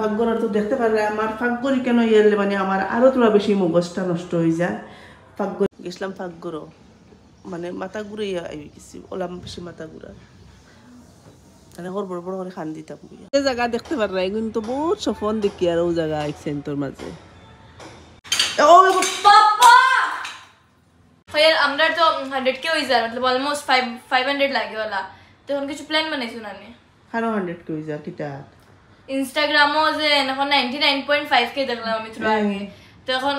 ফাঁকগড়ার তো দেখতে পারলে আমার ফাঁকগড়ি কেন এলে মানে আমার আরো তোরা বেশি মগজটা নষ্ট হয়ে যায়। ফাঁকগড়ি গেছিলাম ফাঁকগড় মানে মাথা ঘুরে গেছি ওলাম বেশি মাথা ঘুরা মানে ওর বড় বড় করে খান দিতাম এই জায়গা দেখতে পারলে কিন্তু বহুত সফন দেখি আর ও জায়গা আইছেন তোর মাঝে আমরা তো 100 কে হয়ে যায় मतलब অলমোস্ট 500 লাগে वाला তখন কিছু প্ল্যান বানাইছো না নে হানো 100 কে হয়ে যায় কিটা ইনস্টাগ্রামও যে এখন 99.5 কে দেখলাম আমি তোর আগে তখন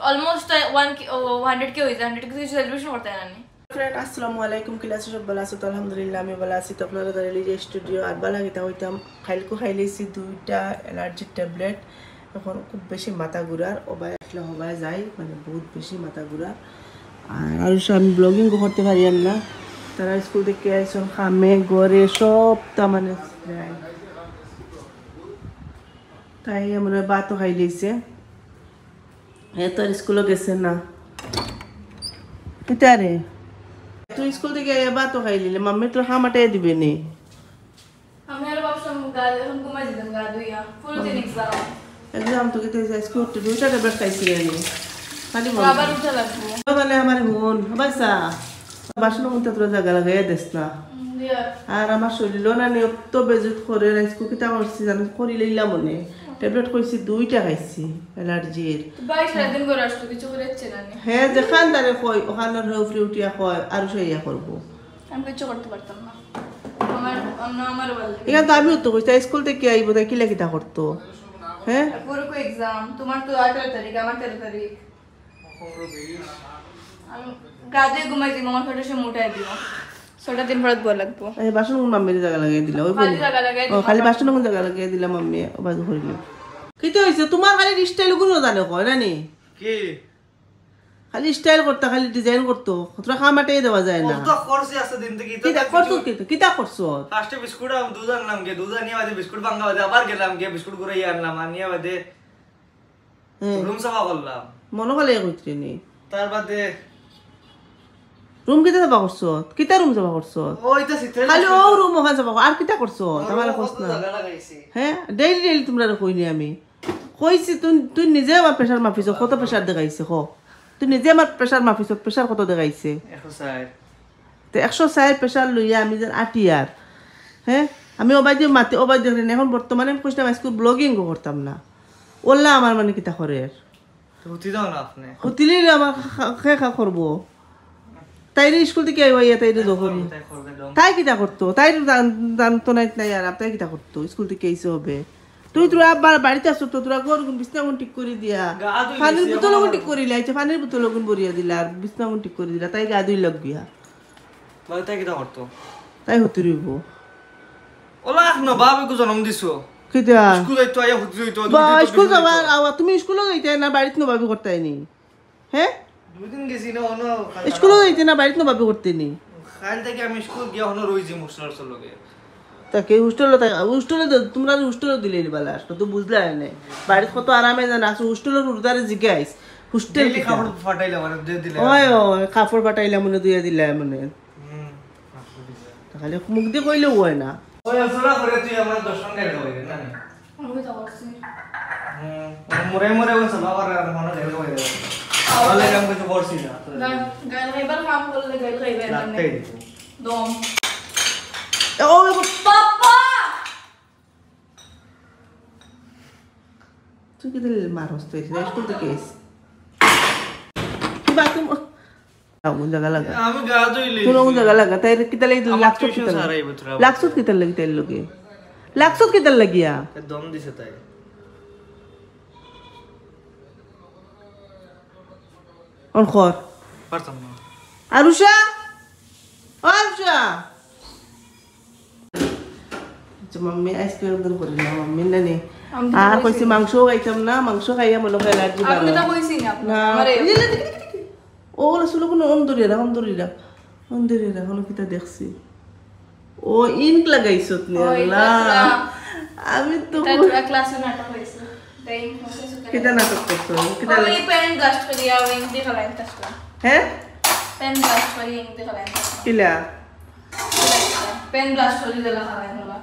অলমোস্ট 100 কে হয়ে যায় 100 কে কিছু সেলিব্রেশন করতে না নে ফ্রেন্ড আসসালামু আলাইকুম কিলা সব ভালো আছো তো আলহামদুলিল্লাহ আমি ভালো আছি তো আপনারা দাঁড়িয়ে যে স্টুডিও আর ভালো লাগিতা হইতাম খাইলেছি দুইটা অ্যালার্জি ট্যাবলেট এখন খুব বেশি মাথা ঘুরার ওবাই আসলে হবাই যায় মানে বহুত বেশি মাথা ঘুরার আর আমি ব্লগিং করতে পারি না তারা স্কুল থেকে আইসন খামে গড়ে সব তার মানে তাই মানে ভাতও খাই দিয়েছে তো আর স্কুলও গেছে না রে তুই স্কুল থেকে ভাতও খাই নিলে মাম্মি তোর খামাটাই দিবে নি আমি আর ভাবছিলাম গাল এখন ঘুমাই যেতাম গা দুইয়া ফুল দিন এক্সাম তো কেটে যায় স্কুল তো দুইটা ট্যাবলেট খাইছি আমি খালি আবার উঠা লাগবো বলে আমার মন বাসা বাসন মধ্যে তোরা জায়গা লাগাই দিস না আর আমার শরীরও না নিয়ত বেজুত করে স্কুল কিতা করছি জানো করি লইলাম মনে ট্যাবলেট কইছি দুইটা খাইছি অ্যালার্জির 22 দিন করে আসতো কিছু করেছে না হ্যাঁ দেখান তারে কই ওখানের উফরে উঠিয়া কয় আর সইয়া করব আমি কিছু করতে পারতাম না আমার বলে এখানে তো আমিও তো কইছি স্কুল থেকে আইব তাই কিলা কিতা করতো হ্যাঁ পুরো কো एग्जाम তোমার তো 18 তারিখ আমার 13 তারিখ আমি গাদে ঘুমাই দিই মামার ফটো সে মোটাই দিও 6টা দিন পর বল লাগবো এই বাসন মাম্মির জায়গা লাগাই দিলা ওই বলি খালি বাসন কোন জায়গা লাগাই দিলা মাম্মি বাজু করিল কিতো হইছে তোমার খালি স্টাইল গুলো জানো কয় না নি কি খালি স্টাইল করতে খালি ডিজাইন করতে তোরা খামাটাই দেওয়া যায় না তো করছি আছে দিন থেকে কিটা করছো কিটা করছো ফার্স্টে বিস্কুট দুধ আনলাম গে দুধ আনিয়ে বাদে বিস্কুট ভাঙা বাদে আবার গেলাম গে বিস্কুট ঘুরে আনলাম আনিয়ে বাদে রুম সাফা করলাম মনে হলে কইত্রি নি তার বাদে রুম কিটা সাফা করছো কিটা রুম সাফা করছো ওইটা সিতে খালি ও রুম ওখানে সাফা আর কিটা করছো তোমার প্রশ্ন হ্যাঁ ডেইলি তোমরা কইনি আমি কইছি তুই নিজে আমার প্রেসার মাপিছো কত প্রেসার দেখাইছে কো তুই নিজে আমার প্রেসার মাপিছো প্রেসার কত দেখাইছে 160 তো 160 প্রেসার লইয়া আমি যেন আটিয়ার হ্যাঁ আমি ওবাই যে মাতি ওবাই দেখলেন এখন বর্তমানে আমি কইছিলাম স্কুল ব্লগিং করতাম না ওল্লা আমার মানে কিতা করে হুতি দাও না আপনি হুতিলে আমার খা করবো তাইরে স্কুল থেকে আইয়া তাইরে দোকরি তাই কিতা করতো তাই জানতো নাই আর তাই কিতা করতো স্কুল থেকে এসে হবে তুই তোরা আবার বাড়িতে আসতো তো তোরা ঘর বিছনাগুন ঠিক করে দিয়া পানির বোতলগুন ঠিক করে লাইছে পানির বোতলগুন ভরিয়া দিলা আর বিছনাগুন ঠিক করে দিলা তাই গা দুই লাগ গিয়া তাই কিটা করতো তাই হতে রইব ওলা এখন বাবা কো জন্ম দিছো কিটা স্কুল যাইতো আয়া হুতি যাইতো বা স্কুল যাবার আওয়া তুমি স্কুলে যাইতে না বাড়িতে না ভাবে করতে আইনি হ্যাঁ দুই দিন গেছি না অন্য স্কুলে যাইতে না বাড়িতে না ভাবে করতে নি খাল থেকে আমি স্কুল গিয়া হনো রইছি মুসলার লগে তাকে হোস্টেলে তোমরা হোস্টেলে দিলে বেলা তো বুঝলা না বাড়িতে কত আরামে জানা আসো হোস্টেলের উদারে জিগাইস হোস্টেল ডেইলি কাপড় ফাটাইলা মানে দিয়ে দিলা ওই কাপড় পাঠাইলা মনে দিয়া দিলা মানে খালি মুখ দিয়ে কইলেও হয় না ওই আসলা করে তুই আমরা দর্শন গাইতে হইবে না আমি তো বলছি মোরে মোরে ওই সব আবার মনে গাইতে হইবে তাহলে কাম কিছু করছি না গাল খাইবার কাম করলে গাল খাইবে না লাগতেই দিব দম ও পাপা তুই কি দিল মারস তুই স্কুল থেকে এসে কি বাথরুম কোন জায়গা লাগা আমি গা ধুইলি কোন জায়গা লাগা তাই কিতা লাগি লাগছো কিতা লাগছো কিতা লাগি তাই লগে লাগছো কিতা লাগিয়া দম দিছে তাই অন খর পারতাম না আরুষা আরুষা মাম্মি আইসক্রিম দূর করি না মাম্মি নানি আর কইছি মাংস খাইতাম না মাংস খাইয়া মনে হয় অ্যালার্জি বাড়ে আমি তো কইছি না না ও আসলে কোনো অন্দরিরা হলো কিতা দেখছি ও ইনক লাগাইছত নি আল্লাহ আমি তো এটা ক্লাসে নাটক হইছে তাই কিতা নাটক করছো কিতা ওই পেন গাস্ট করিয়া ওই ইংদি খলাইন তাসলা হ্যাঁ পেন গাস্ট করিয়া ইংদি খলাইন কিলা পেন গাস্ট করিয়া দিলা খলাইন হলা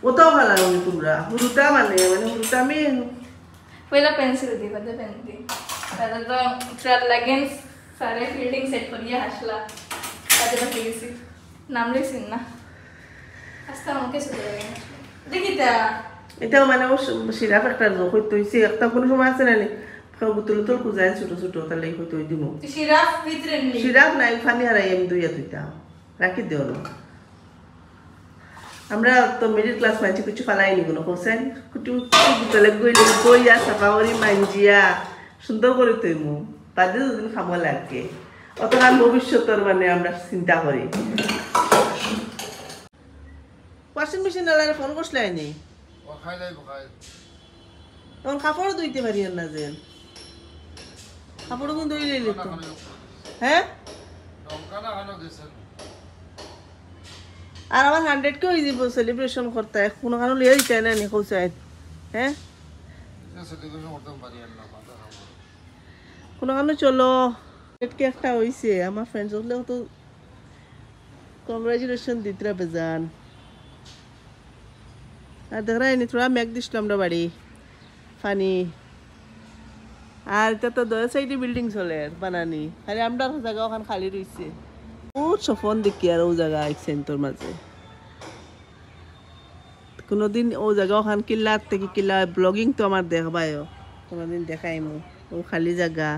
ওটাও ভালো লাগে তোমরা হুরুটা মানে হুরুটা আমি पहिला पेन्सिल दी बदे पेन दी তাহলে তো ট্রাল লাগেন সারে ফিল্ডিং সেট করিয়া হাসলা তাতে বাকি গেছি নাম লিখছিস না আজকে আমাকে শুধু লাগে দেখি তা এটাও মানে ও সিরাপ একটা হইতে হইছে একটা কোনো সময় আছে না বোতল তোল কুজাই ছোট ছোট তাহলে হইতে হই দিব সিরাপ ভিতরে নি সিরাপ নাই পানি হারাই আমি দুইয়া দুইটা রাখি দেও না আমরা তো মিডল ক্লাস মানছি কিছু ফালাইনি কোনো হোসেন কুটু বোতলে গইয়া সাফা করি মাঞ্জিয়া সুন্দর করে তৈমু বাদে দুদিন খাব লাগে অতখান ভবিষ্যতের মানে আমরা চিন্তা করি ওয়াশিং মেশিন আলার ফোন করছিলাই নি তখন কাপড়ও ধুইতে পারি না যে কাপড়ও কিন্তু ধুইলে তো হ্যাঁ আর আমার 100 কে হয়ে যাব সেলিব্রেশন করতে কোনো কারণ লিয়ে দিতে না নি কৌসাই হ্যাঁ কোনো কারণ চলো কে একটা হইছে আমার ফ্রেন্ডস হলে তো কংগ্রাচুলেশন দিতরা বেজান আর দেখরাই নি তোরা মেঘ দিছিলাম আমরা বাড়ি ফানি আর এটা তো দয়া সাইডে বিল্ডিং চলে বানানি আরে আমরা জায়গা ওখান খালি রইছে বহুত সফন দেখি আর ও জায়গা সেন্টর মাঝে কোনোদিন ও জায়গা ওখান কিল্লার থেকে কিল্লা ব্লগিং তো আমার দেখবাইও কোনোদিন দেখাইমু ও খালি জায়গা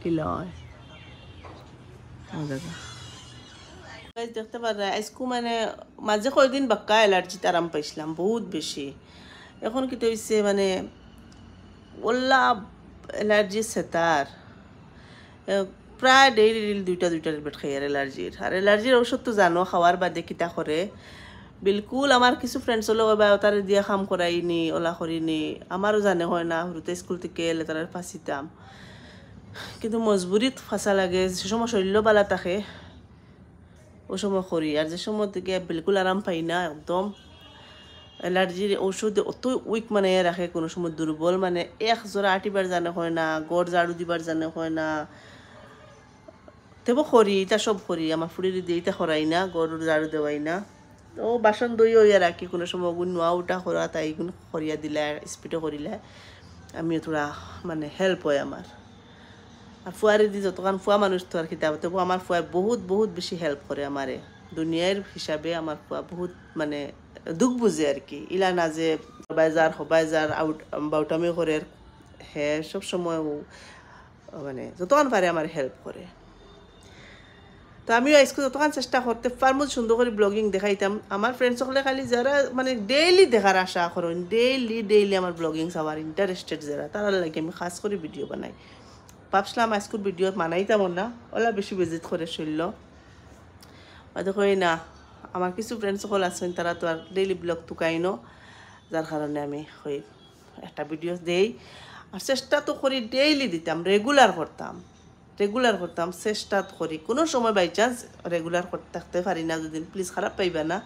কিল্লা হয় ও জায়গা দেখতে পারে আজকু মানে মাঝে কয়দিন বাক্কা অ্যালার্জিতে আরাম পাইছিলাম বহুত বেশি এখন কি হয়েছে মানে ওল্লা অ্যালার্জি সেতার প্রায় ডেইলি দুইটা ট্যাবলেট খাই আর অ্যালার্জির ঔষধ তো জানো খাওয়ার বাদে কিতা করে বিলকুল আমার কিছু ফ্রেন্ডস হলো বা তারা দিয়ে কাম করাইনি ওলা করিনি আমারও জানে হয় না হরুতে স্কুল থেকে এলে তারা ফাঁসিতাম কিন্তু মজবুরিত ফাঁসা লাগে যে সময় শরীর বালা থাকে ও সময় করি আর যে সময় থেকে বিলকুল আরাম পাই না একদম অ্যালার্জির ঔষধ অত উইক মানে রাখে কোনো সময় দুর্বল মানে এক জোড়া আটিবার জানে হয় না গড় ঝাড়ু দিবার জানে হয় না তেব করি এটা সব করি আমার ফুড়ির দিয়ে এটা করাই না গরুর ঝাড়ু দেওয়াই না তো বাসন দই হইয়া রাখি কোনো সময় গুণ নোয়া উঠা করা তাই গুণ করিয়া দিলে স্পিডও করিলে আমি তোরা মানে হেল্প হয় আমার আর ফুয়ারি দি যতক্ষণ ফুয়া মানুষ তো আর কিতাব তবু আমার ফুয়ায় বহুত বহুত বেশি হেল্প করে আমারে দুনিয়ার হিসাবে আমার ফুয়া বহুত মানে দুঃখ বুঝে আর কি ইলা না যে সবাই যার আউট বাউটামি করে হ্যাঁ সবসময় মানে যতক্ষণ পারে আমার হেল্প করে তো আমিও আজকে যতক্ষণ চেষ্টা করতে পারবো সুন্দর করে ব্লগিং দেখাইতাম আমার ফ্রেন্ডস সকলে খালি যারা মানে ডেইলি দেখার আশা করেন ডেইলি আমার ব্লগিং সবার ইন্টারেস্টেড যারা তারা লাগে আমি খাস করে ভিডিও বানাই ভাবছিলাম আজকের ভিডিও মানাইতাম না ওলা বেশি ভিজিট করে শৈল্য দেখো না আমার কিছু ফ্রেন্ডস সকল আছেন তারা তো আর ডেইলি ব্লগ টুকাইনো যার কারণে আমি হই একটা ভিডিও দেই আর চেষ্টা তো করি ডেইলি দিতাম রেগুলার করতাম চেষ্টা করি কোনো সময় বাই চান্স রেগুলার করতে থাকতে পারি না যদি প্লিজ খারাপ পাইবা না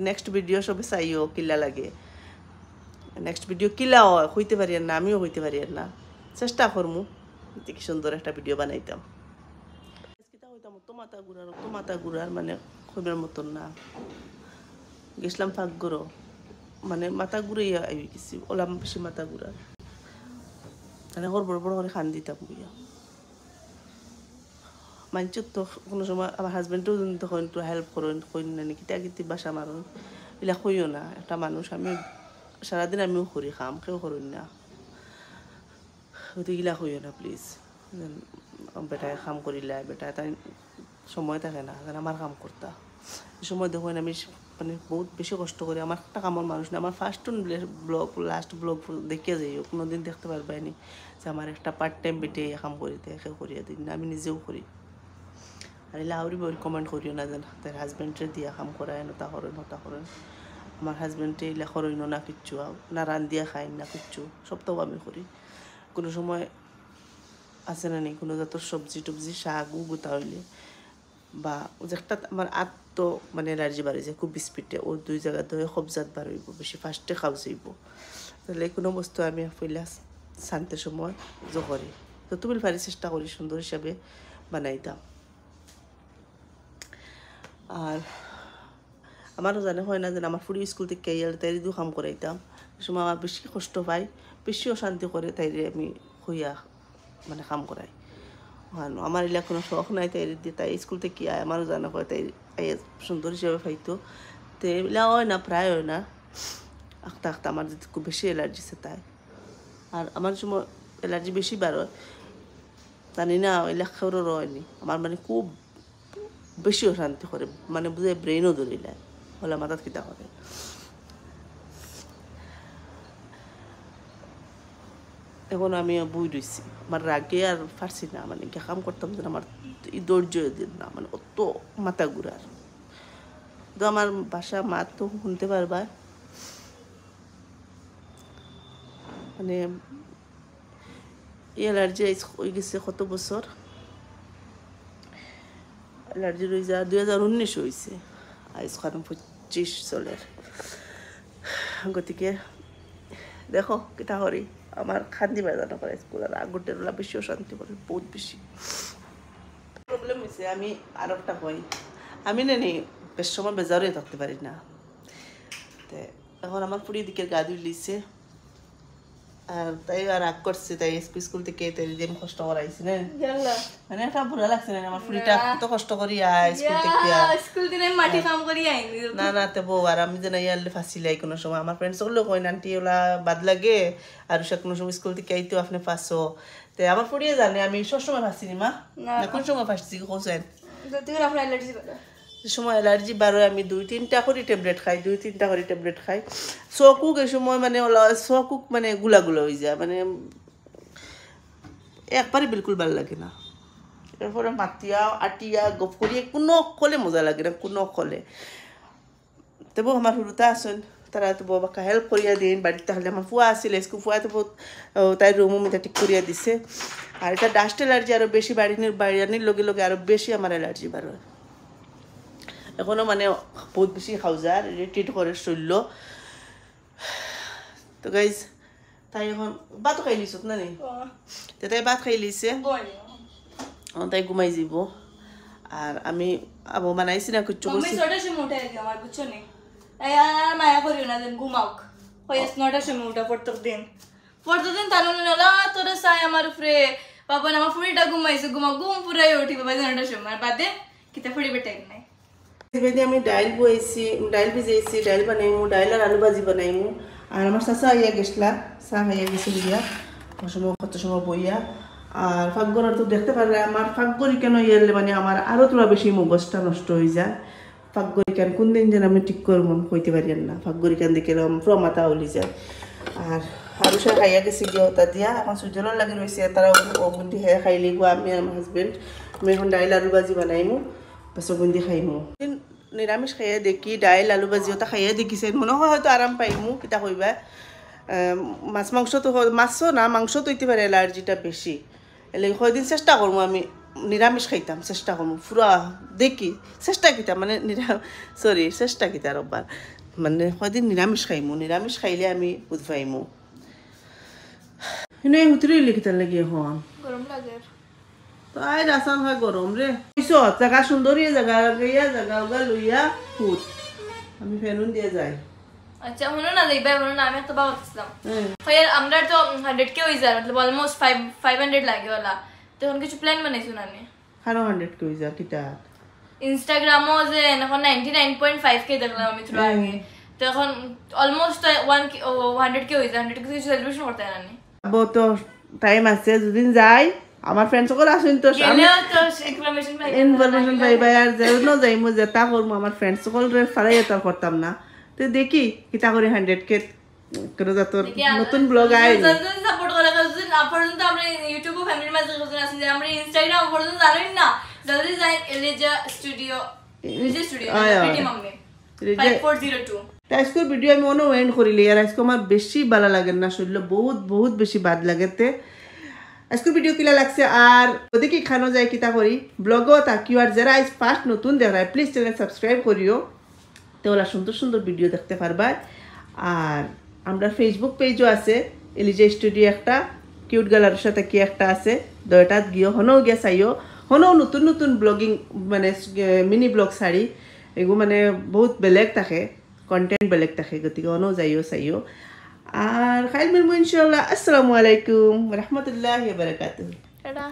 নেক্সট ভিডিও সবে চাইও কিলা লাগে নেক্সট ভিডিও কিলা হইতে পারি না আমিও হইতে পারি না চেষ্টা করমু কি সুন্দর একটা ভিডিও বানাইতাম মাথা ঘুরার মানে খুবের মতন না গেছিলাম ফাঁক ঘুরো মানে মাথা ঘুরাইয়া আই গেছি ওলাম বেশি মাথা ঘুরার মানে বড় করে খান দিতাম বুঝিয়া মানছি তো কোনো সময় আমার হাজবেন্ডও তখন একটু হেল্প করেন কই না নাকি কিতা বাসা মারুন এগুলা কইও না একটা মানুষ আমি সারাদিন আমিও করি খাম কেউ করুন না ওইগুলা কইও না প্লিজ বেটায় কাম করিলা বেটায় তাই সময় থাকে না আমার কাম করতা সময় দেখুন আমি মানে বহুত বেশি কষ্ট করি আমার একটা কামর মানুষ না আমার ফার্স্ট লাস্ট ব্লগ দেখিয়ে যাইও কোনোদিন দেখতে পারবাইনি যে আমার একটা পার্ট টাইম বেটে কাম করিতে একে করিয়া দিন না আমি নিজেও করি আর এলা আউরি কমেন্ট করিও না যেন তার হাজবেন্ডে দিয়া কাম করায় নতা করেন আমার হাজবেন্ডে এলা করইনো না কিচ্ছু না রান্ধিয়া খাই না কিচ্ছু সব তো আমি করি কোনো সময় আছে না নেই কোনো জাতের সবজি টবজি শাক গুতা হইলে বা একটা আমার আত্ম মানে এলার্জি বাড়িছে খুব স্পিডে ও দুই জায়গা ধরে সবজাত বার হইব বেশি ফার্স্টে খাও যাইব তাহলে কোনো বস্তু আমি পইলা শান্তির সময় করি তো তুমি পারি চেষ্টা করি সুন্দর হিসাবে বানাইতাম আর আমারও জানে হয় না যেন আমার ফুড়ি স্কুল থেকে গেলে তাই দু কাম করাইতাম সময় আমার বেশি কষ্ট পাই বেশি অশান্তি করে তাইরে আমি হইয়া মানে কাম করাই আমার এলাকা কোনো শখ নাই তাই দিয়ে তাই স্কুল থেকে আয় আমারও জানা হয় তাই সুন্দর হিসেবে পাইতো তো এগুলা হয় না প্রায় হয় না আঁকতে আঁকতে আমার যদি খুব বেশি অ্যালার্জি আছে তাই আর আমার সময় অ্যালার্জি বেশি বার হয় জানি না এলাকারও হয়নি আমার মানে খুব বেশি অশান্তি করে মানে বুঝে ব্রেনও ধরে নেয় হলে মাথার কিতা করে এখন আমি বই রয়েছি আমার রাগে আর পারছি না মানে কাম করতাম যে আমার ধৈর্য দিন না মানে অত মাথা ঘুরার তো আমার বাসা মা তো শুনতে পারবা মানে অ্যালার্জি হয়ে গেছে কত বছর অ্যালার্জি রয়ে যা 2019 হয়েছে আজ কারণ 25 চলের গতিকে দেখো কিতা করি আমার খান্দি বাজানো করে স্কুল আর আগুটের বেশি অশান্তি করে বহুত বেশি প্রবলেম হয়েছে আমি আর একটা কই আমি না নি বেশ সময় বেজারই থাকতে পারি না তো এখন আমার পুরী দিকের গা ধুই লিছে আর তাই আর রাগ করছে তাই স্কুল থেকে তাই যে আমি কষ্ট করাইছি না মানে একটা বুড়া লাগছে না আমার পুরীটা কত কষ্ট করি স্কুল দিনে মাটি কাম করি আইনি না না তে বউ আর আমি যে না ইয়ারলে ফাঁসিলাই কোনো সময় আমার ফ্রেন্ডস গুলো কই আন্টি ওলা বাদ লাগে আর সে কোনো সময় স্কুল থেকে আইতেও আপনি ফাঁসো তে আমার পুরিয়ে জানে আমি সবসময় ফাঁসিনি মা না কোন সময় ফাঁসছি কোসেন আপনার অ্যালার্জি সময় অ্যালার্জি বারো আমি 2-3টা করে ট্যাবলেট খাই 2-3টা করে ট্যাবলেট খাই চকুক এই সময় মানে চকুক মানে গুলাগুলো হয়ে যায় মানে একবারে বিলকুল ভালো লাগে না এরপরে মাতিয়া আটিয়া গপ করিয়ে কোনো কলে মজা লাগে না কোনো কলে তবু আমার হুরুতা আসেন তারা তো বাবাকে হেল্প করিয়া দিন বাড়িতে তাহলে আমার ফুয়া আসলে স্কুল ফুয়া তো বহুত তাই রুমও মিটা ঠিক করিয়া দিছে আর এটা ডাস্ট অ্যালার্জি আরও বেশি বাড়ির লগে লগে আরও বেশি আমার অ্যালার্জি বার হয় এখনো মানে বহুত বেশি খাওয়ার ট্রিট করে শৈল্য তো গাইজ তাই এখন ভাতও খাই লিছত না নি তাই ভাত খাই লিছে তাই ঘুমাই যাব আর আমি আবু বানাইছি না কিছু মায়া করিও না যেন ঘুমাওক হয়ে 9টার সময় উঠা প্রত্যেকদিন তাহলে তোরা চাই আমার উপরে বাবা আমার ফুড়িটা ঘুমাইছে ঘুম পুরাই উঠি বাবা 9টার সময় বাদে কিতা ফুড়ি বেটাই নাই আমি ডাইল বইছি ডাইল ভিজাইছি ডাইল বানাইমু ডাইল আর আলু ভাজি বানাইমু আর আমার চাচা আইয়া গেছলা চা খাইয়া গেছিল গিয়া কত সময় বইয়া আর ফাঁকগর তো দেখতে পারলে আমার ফাঁকগরি কেন ইয়েলে মানে আমার আরও তোরা বেশি মগজটা নষ্ট হয়ে যায় ফাঁকগরি কেন কোন দিন যেন আমি ঠিক করবো কইতে পারি না ফাঁকগরি কেন দেখে পুরো মাথা উলি যায় আর আরও সে খাইয়া গেছি গিয়ে ওটা দিয়া এখন সূর্যলার লাগে রয়েছে তারা অগুন্দি খাইলি গো আমি আর আমার হাজবেন্ড আমি এখন ডাইল আলু ভাজি বানাইমু বাস অগুন্দি খাইমু নিরামিষ খাইয়া দেখি ডাইল আলু ভাজি ওটা খাইয়া দেখিছে মনে হয় হয়তো আরাম পাইমু কিতা কইবা মাছ মাংস তো মাছও না মাংস তো হইতে পারে অ্যালার্জিটা বেশি এলে কয়দিন চেষ্টা করবো আমি নিরামিষ খাইতাম চেষ্টা করবো পুরা দেখি চেষ্টা কিতা মানে চেষ্টা কিতা রব্বার মানে কয়দিন নিরামিষ খাইমু নিরামিষ খাইলে আমি বুঝ পাইমু এনে হুতরে লিখিতার লাগি এখন গরম লাগে তো আই রাসান হয় গরম রে জায়গা সুন্দরী জায়গা জায়গা লইয়া ফুট আমি ফেনুন দিয়ে যাই আচ্ছা হলো না দেখবে হলো না আমি একটা বাবা বলছিলাম আমরা তো 100k হয়ে যায় मतलब অলমোস্ট 500 লাগে ওলা তখন কিছু প্ল্যান বানাইছো না আমি খানো 100k হয়ে যায় কিটা ইনস্টাগ্রামও যে এখন 99.5k দেখলাম আমি থ্রু আগে তখন অলমোস্ট 100k হয়ে যায় 100k কিছু সেলিব্রেশন করতে না নি আবো তো টাইম আছে দুদিন যাই আমার ফ্রেন্ডস সকল আসেন তো ইনফরমেশন পাইবা আর যেন যাইমু যেটা করবো আমার ফ্রেন্ডস সকল রে ফারাই তার করতাম না তো দেখি কিতা করে 100k করে যত নতুন ব্লগ আই সাপোর্ট করে পর্যন্ত আমরা ইউটিউব ফ্যামিলি মাঝে আছি যে আমরা ইনস্টাগ্রাম পর্যন্ত জানেন না জলদি যাই এলিজা স্টুডিও পিটি মাম্মি 5402 আজকের ভিডিও আমি মনে এন্ড করিলি আর আজকে আমার বেশি ভালো লাগে না শুনলে বহুত বেশি বাদ লাগেতে আজকের ভিডিও কিলা লাগছে আর ওদিকে খানো যায় কিতা করি ব্লগও তাকিও আর যারা আজ ফার্স্ট নতুন দেখায় প্লিজ চ্যানেল সাবস্ক্রাইব করিও তো ওলা সুন্দর ভিডিও দেখতে পারবা আর আমরা ফেসবুক পেজও আছে এলিজা স্টুডিও একটা কিউট গার্লের সাথে কি একটা আছে দয়টাত গিয়ে হনও গিয়া চাইও হনও নতুন ব্লগিং মানে মিনি ব্লগ ছাড়ি এগু মানে বহুত বেলেগ থাকে কন্টেন্ট বেলেগ থাকে গতিকে অনো যাইও চাইও আর খাইল মিলবো ইনশাল্লাহ। আসসালামু আলাইকুম রহমতুল্লাহি ওয়া বারাকাতুহু। টাটা।